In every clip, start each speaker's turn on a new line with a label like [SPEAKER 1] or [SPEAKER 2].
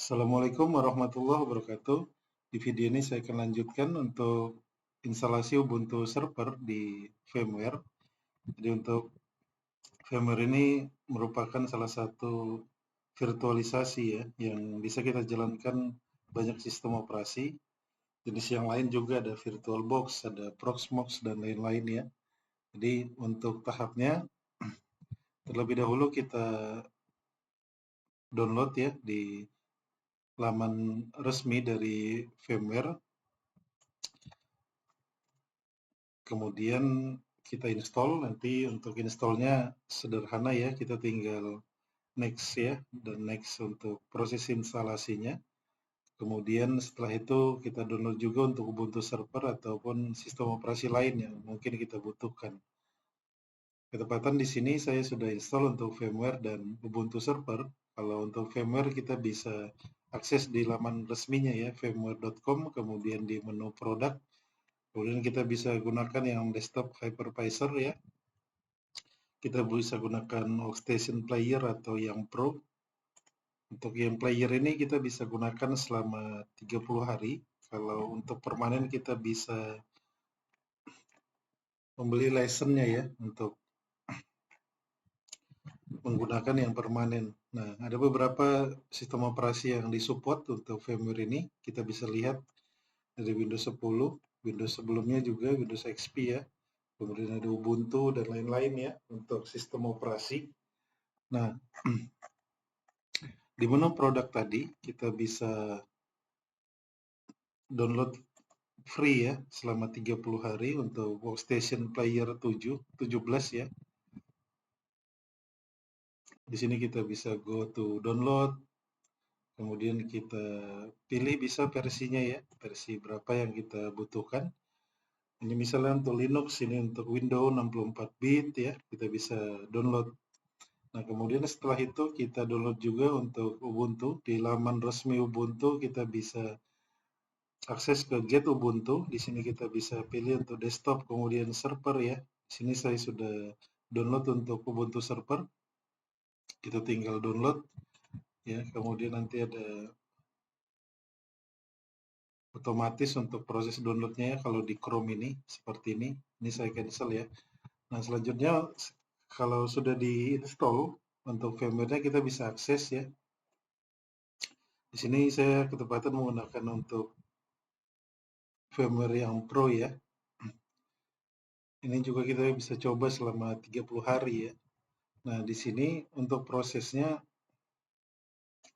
[SPEAKER 1] Assalamualaikum warahmatullahi wabarakatuh. Di video ini saya akan lanjutkan untuk instalasi Ubuntu Server di VMware. Jadi untuk VMware ini merupakan salah satu virtualisasi ya, yang bisa kita jalankan banyak sistem operasi. Jenis yang lain juga ada VirtualBox, ada Proxmox, dan lain-lain ya. Jadi untuk tahapnya, terlebih dahulu kita download ya di laman resmi dari VMware. Kemudian kita install, nanti untuk installnya sederhana ya, kita tinggal next ya, dan next untuk proses instalasinya. Kemudian setelah itu kita download juga untuk Ubuntu Server ataupun sistem operasi lain yang mungkin kita butuhkan. Ketepatan di sini saya sudah install untuk VMware dan Ubuntu Server. Kalau untuk VMware kita bisa akses di laman resminya ya, vmware.com, kemudian di menu produk. Kemudian kita bisa gunakan yang desktop hypervisor ya. Kita bisa gunakan workstation player atau yang pro. Untuk yang player ini kita bisa gunakan selama 30 hari. Kalau untuk permanen kita bisa membeli license-nya ya untuk menggunakan yang permanen. Nah, ada beberapa sistem operasi yang disupport untuk VMware ini. Kita bisa lihat dari Windows 10, Windows sebelumnya juga Windows XP ya. Kemudian ada Ubuntu dan lain-lain ya untuk sistem operasi. Nah, di menu produk tadi kita bisa download free ya selama 30 hari untuk workstation player 17 ya. Di sini kita bisa go to download, kemudian kita pilih bisa versinya ya, versi berapa yang kita butuhkan. Ini misalnya untuk Linux, ini untuk Windows 64 bit ya, kita bisa download. Nah, kemudian setelah itu kita download juga untuk Ubuntu. Di laman resmi Ubuntu kita bisa akses ke Get Ubuntu. Di sini kita bisa pilih untuk desktop, kemudian server ya. Di sini saya sudah download untuk Ubuntu server. Kita tinggal download ya. Kemudian nanti ada otomatis untuk proses downloadnya ya. Kalau di Chrome ini seperti ini. Ini saya cancel ya. Nah, selanjutnya kalau sudah di-install untuk firmware-nya kita bisa akses ya. Di sini saya ketepatan menggunakan untuk firmware yang Pro ya. Ini juga kita bisa coba selama 30 hari ya. Nah, di sini untuk prosesnya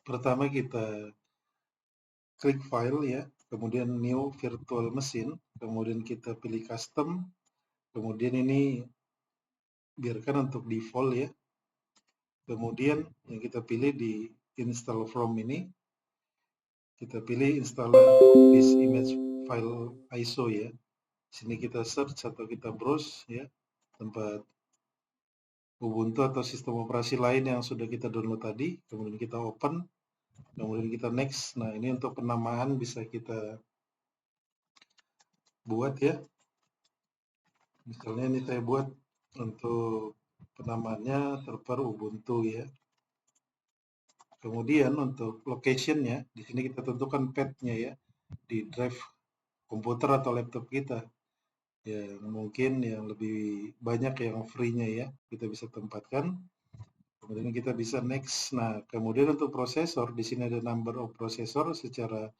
[SPEAKER 1] pertama kita klik file ya, kemudian new virtual machine, kemudian kita pilih custom, kemudian ini biarkan untuk default ya. Kemudian yang kita pilih di install from ini, kita pilih installer this image file ISO ya. Sini kita search atau kita browse ya tempat Ubuntu atau sistem operasi lain yang sudah kita download tadi, kemudian kita open, kemudian kita next. Nah, ini untuk penamaan bisa kita buat ya. Misalnya ini saya buat untuk penamaannya server Ubuntu ya. Kemudian untuk location-nya, di sini kita tentukan path-nya ya di drive komputer atau laptop kita. Ya, mungkin yang lebih banyak yang free-nya ya, kita bisa tempatkan. Kemudian kita bisa next. Nah, kemudian untuk prosesor, di sini ada number of prosesor secara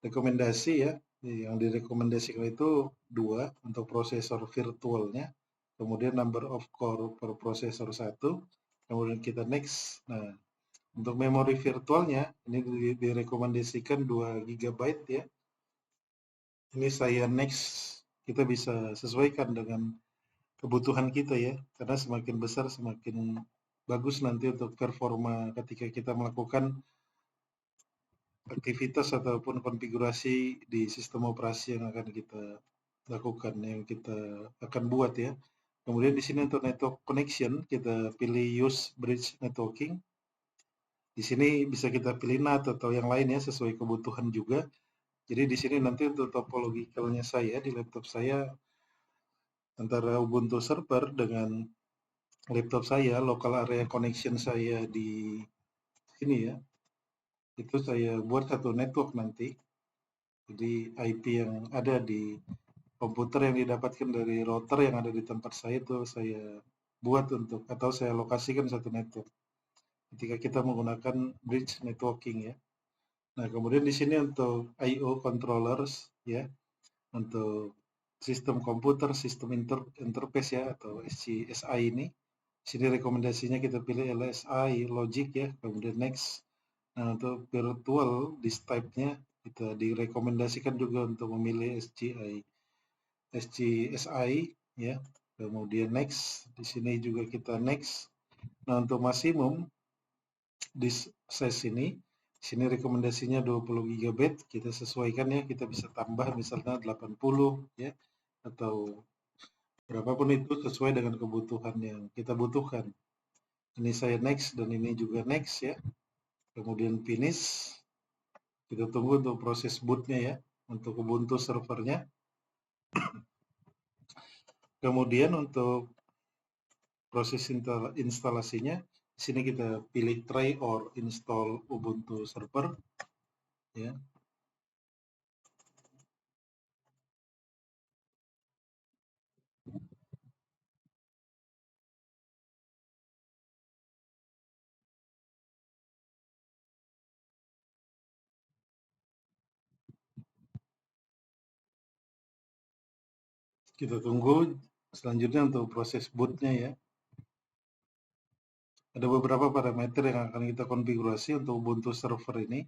[SPEAKER 1] rekomendasi ya. Yang direkomendasikan itu 2 untuk prosesor virtualnya. Kemudian number of core per prosesor 1. Kemudian kita next. Nah, untuk memori virtualnya ini direkomendasikan 2 GB ya. Ini saya next. Kita bisa sesuaikan dengan kebutuhan kita ya, karena semakin besar semakin bagus nanti untuk performa ketika kita melakukan aktivitas ataupun konfigurasi di sistem operasi yang akan kita lakukan, yang kita akan buat ya. Kemudian di sini untuk network connection kita pilih use bridge networking. Di sini bisa kita pilih NAT atau yang lain ya sesuai kebutuhan juga. Jadi di sini nanti untuk topologikalnya saya di laptop saya antara Ubuntu server dengan laptop saya, local area connection saya di sini ya, itu saya buat satu network nanti. Jadi IP yang ada di komputer yang didapatkan dari router yang ada di tempat saya itu saya buat untuk atau saya lokasikan satu network. Ketika kita menggunakan bridge networking ya. Nah, kemudian di sini untuk I/O controllers ya, untuk sistem komputer, sistem interface ya atau SI ini. Sini rekomendasinya kita pilih LSI logic ya, kemudian next. Nah, untuk virtual disk type-nya kita direkomendasikan juga untuk memilih SGSI ya. Kemudian next, di sini juga kita next. Nah, untuk maksimum disk size ini, sini rekomendasinya 20 GB, kita sesuaikan ya, kita bisa tambah misalnya 80 ya, atau berapapun itu sesuai dengan kebutuhan yang kita butuhkan. Ini saya next dan ini juga next ya. Kemudian finish. Kita tunggu untuk proses bootnya ya, untuk Ubuntu servernya. Kemudian untuk proses instalasinya, di sini kita pilih try or install Ubuntu server ya. Kita tunggu selanjutnya untuk proses bootnya ya. Ada beberapa parameter yang akan kita konfigurasi untuk Ubuntu server ini.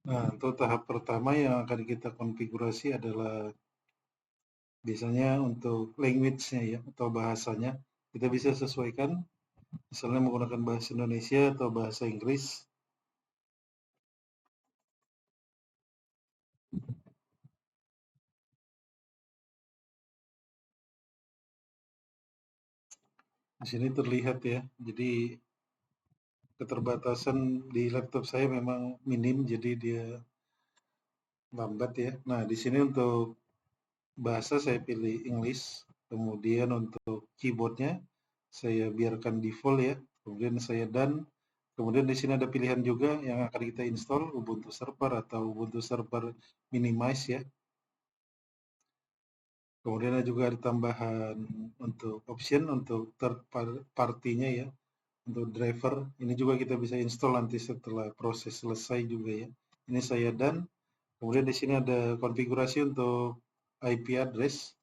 [SPEAKER 1] Nah, untuk tahap pertama yang akan kita konfigurasi adalah biasanya untuk language-nya ya, atau bahasanya. Kita bisa sesuaikan, misalnya menggunakan bahasa Indonesia atau bahasa Inggris. Di sini terlihat ya, jadi keterbatasan di laptop saya memang minim, jadi dia lambat ya. Nah, di sini untuk bahasa saya pilih English, kemudian untuk keyboardnya saya biarkan default ya, kemudian saya done. Kemudian di sini ada pilihan juga yang akan kita install, Ubuntu Server atau Ubuntu Server Minimize ya. Kemudian ada juga ada tambahan untuk option untuk third party-nya ya, untuk driver. Ini juga kita bisa install nanti setelah proses selesai juga ya. Ini saya done. Kemudian di sini ada konfigurasi untuk IP address.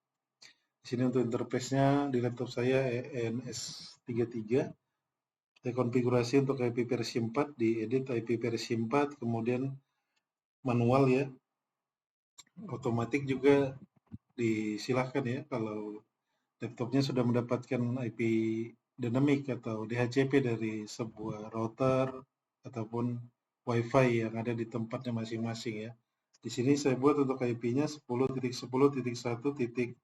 [SPEAKER 1] Di sini untuk interface-nya di laptop saya ENS33. Saya konfigurasi untuk IP versi 4, diedit IP versi 4, kemudian manual ya. Otomatis juga disilahkan ya kalau laptopnya sudah mendapatkan IP dynamic atau DHCP dari sebuah router ataupun WiFi yang ada di tempatnya masing-masing ya. Di sini saya buat untuk IP-nya 10.10.1.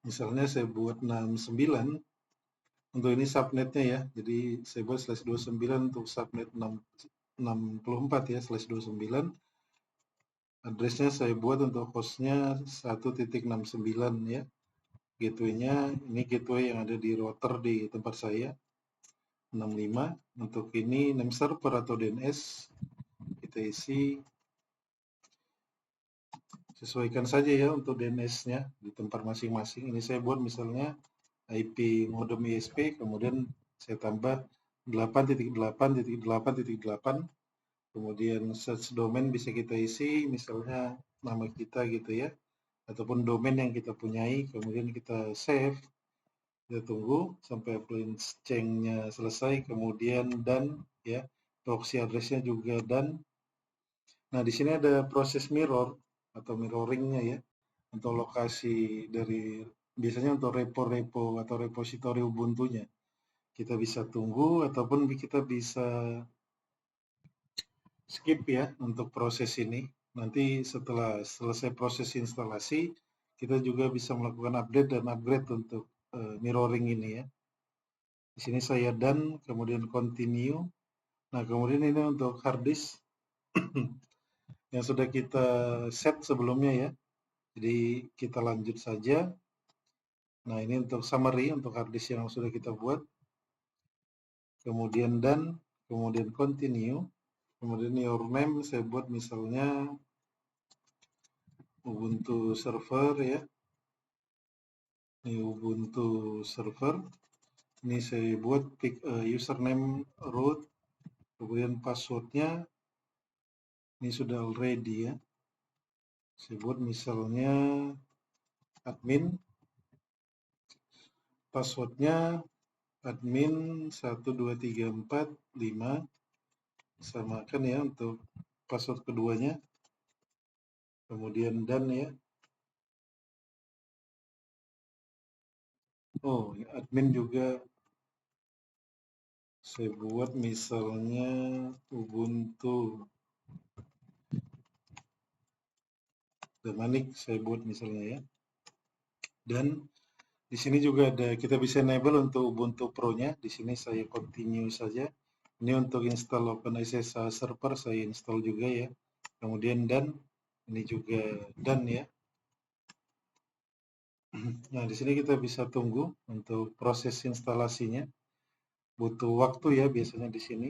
[SPEAKER 1] Misalnya saya buat 69 untuk ini subnetnya ya. Jadi saya buat /29 untuk subnet 64 ya, /29. Addressnya saya buat untuk hostnya 1.69 ya. Gateway-nya ini gateway yang ada di router di tempat saya 65. Untuk ini name server atau DNS kita isi sesuaikan saja ya untuk DNS-nya di tempat masing-masing. Ini saya buat misalnya IP modem ISP, kemudian saya tambah 8.8.8.8, kemudian search domain bisa kita isi misalnya nama kita gitu ya, ataupun domain yang kita punyai, kemudian kita save. Kita tunggu sampai appliance change-nya selesai, kemudian dan ya, proxy address-nya juga dan. Nah, di sini ada proses mirror atau mirroring-nya ya, untuk lokasi dari biasanya untuk repo-repo atau repositori Ubuntu-nya. Kita bisa tunggu ataupun kita bisa skip ya untuk proses ini. Nanti setelah selesai proses instalasi, kita juga bisa melakukan update dan upgrade untuk mirroring ini ya. Di sini saya done, kemudian continue. Nah, kemudian ini untuk hard disk yang sudah kita set sebelumnya ya. Jadi kita lanjut saja. Nah, ini untuk summary untuk hard disk yang sudah kita buat. Kemudian done, kemudian continue. Kemudian your name saya buat misalnya Ubuntu server ya. Ini Ubuntu server. Ini saya buat username root. Kemudian passwordnya ini sudah already ya. Saya buat misalnya admin. Passwordnya admin 12345. Samakan ya untuk password keduanya. Kemudian done ya. Oh, admin juga saya buat misalnya Ubuntu Damanik saya buat misalnya ya. Dan di sini juga ada kita bisa enable untuk Ubuntu Pro-nya. Di sini saya continue saja. Ini untuk install OpenSSH server saya install juga ya. Kemudian dan ini juga done ya. Nah, di sini kita bisa tunggu untuk proses instalasinya. Butuh waktu ya biasanya di sini.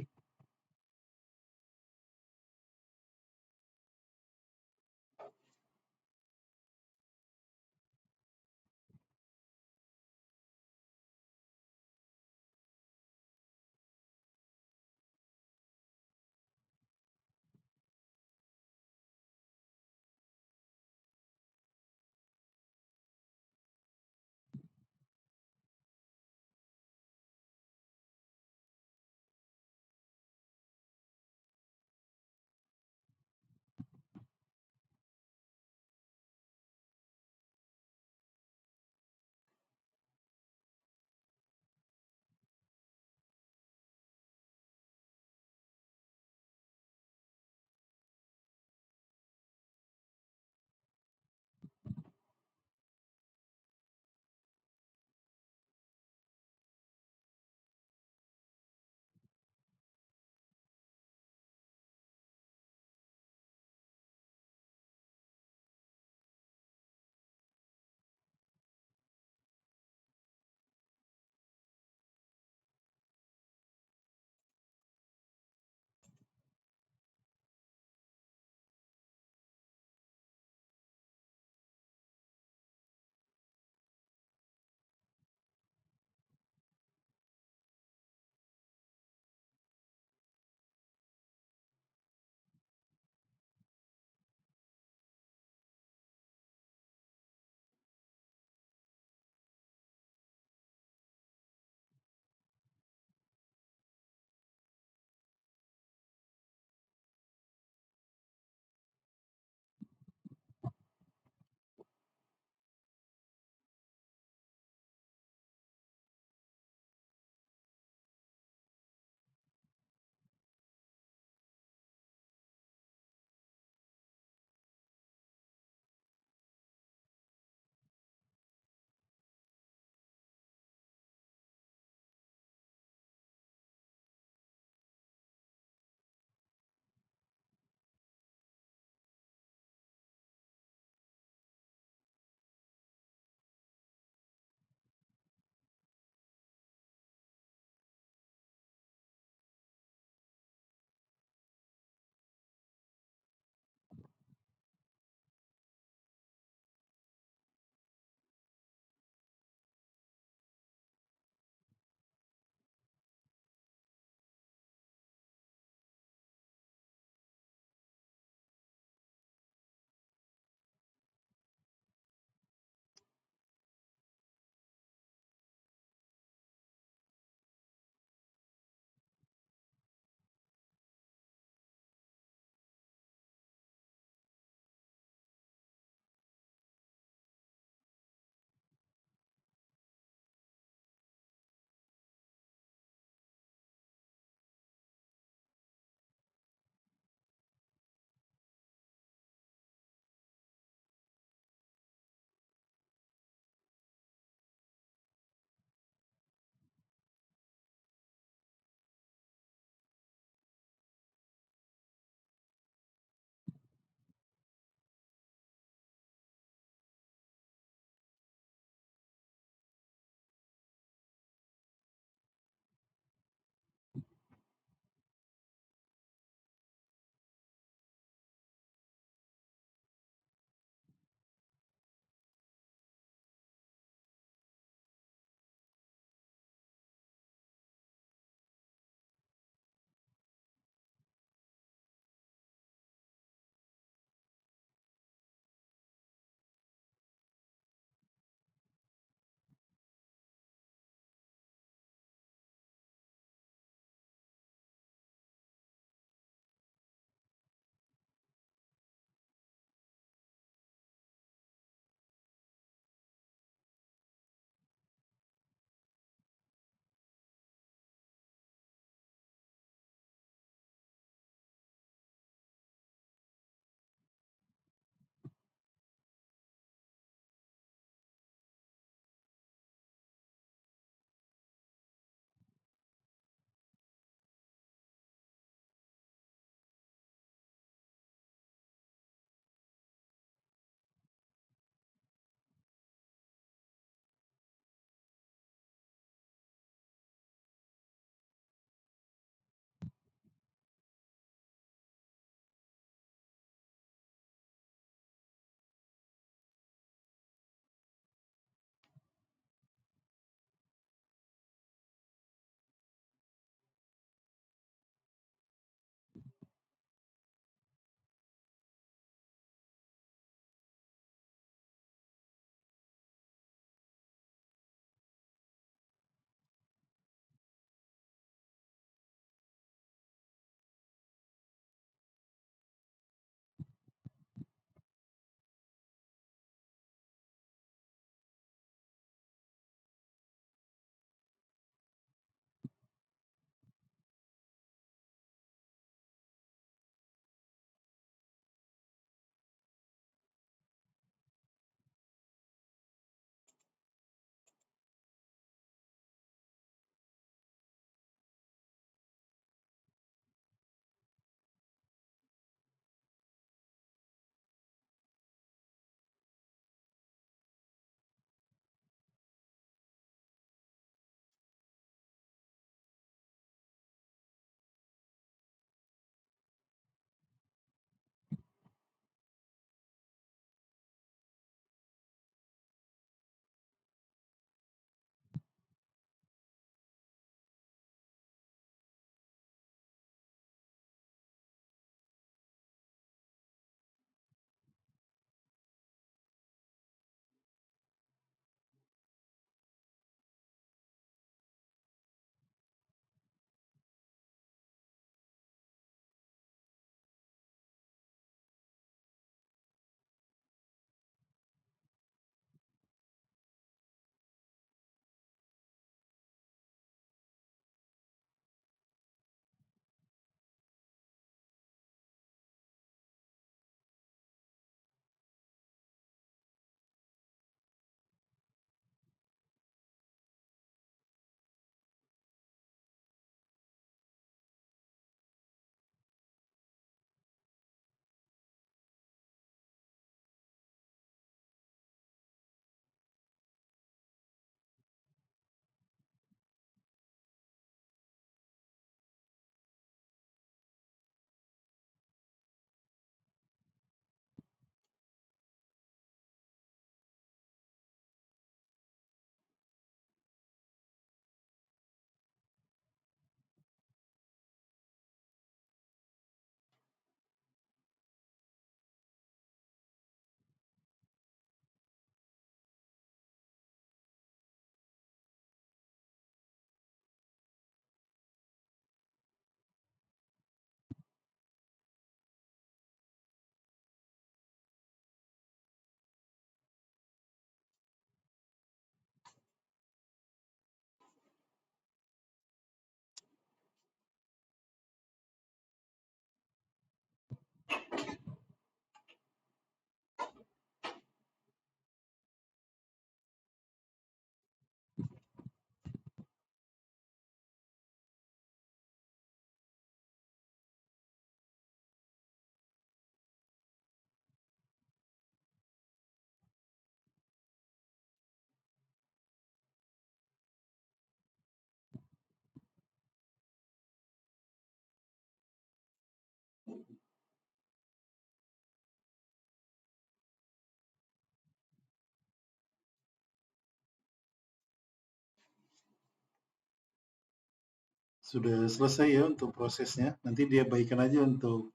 [SPEAKER 1] sudah selesai ya untuk prosesnya. Nanti dia baikkan aja untuk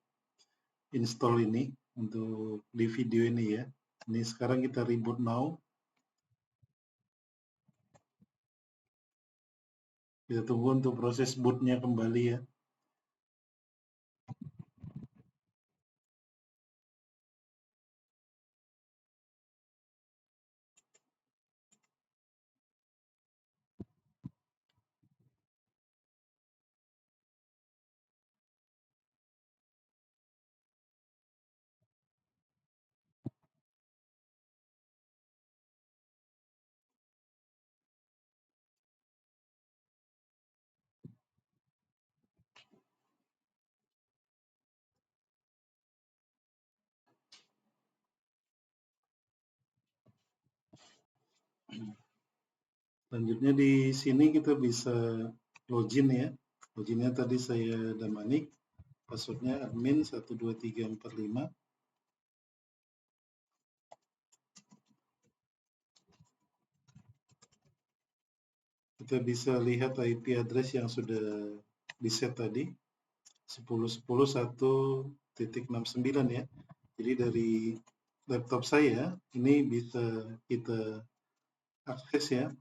[SPEAKER 1] install ini, untuk di video ini ya. Ini sekarang kita reboot now. Kita tunggu untuk proses bootnya kembali ya. Selanjutnya di sini kita bisa login ya. Loginnya tadi saya Damanik, passwordnya admin 12345. Kita bisa lihat IP address yang sudah di-set tadi, 10.10.1.69 ya. Jadi dari laptop saya, ini bisa kita akses ya.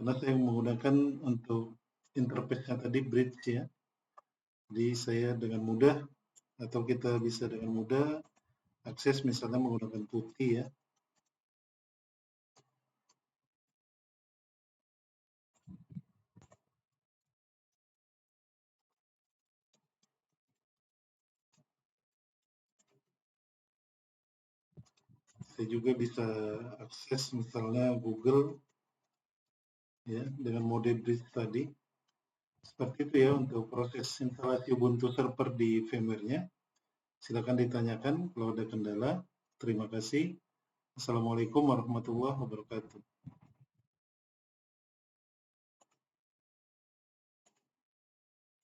[SPEAKER 1] Karena saya menggunakan untuk interface-nya tadi bridge ya. Jadi saya dengan mudah, atau kita bisa dengan mudah akses misalnya menggunakan putih ya. Saya juga bisa akses misalnya Google ya dengan mode bridge tadi. Seperti itu ya untuk proses instalasi Ubuntu Server di VMware-nya. Silakan ditanyakan kalau ada kendala. Terima kasih. Assalamualaikum warahmatullahi wabarakatuh.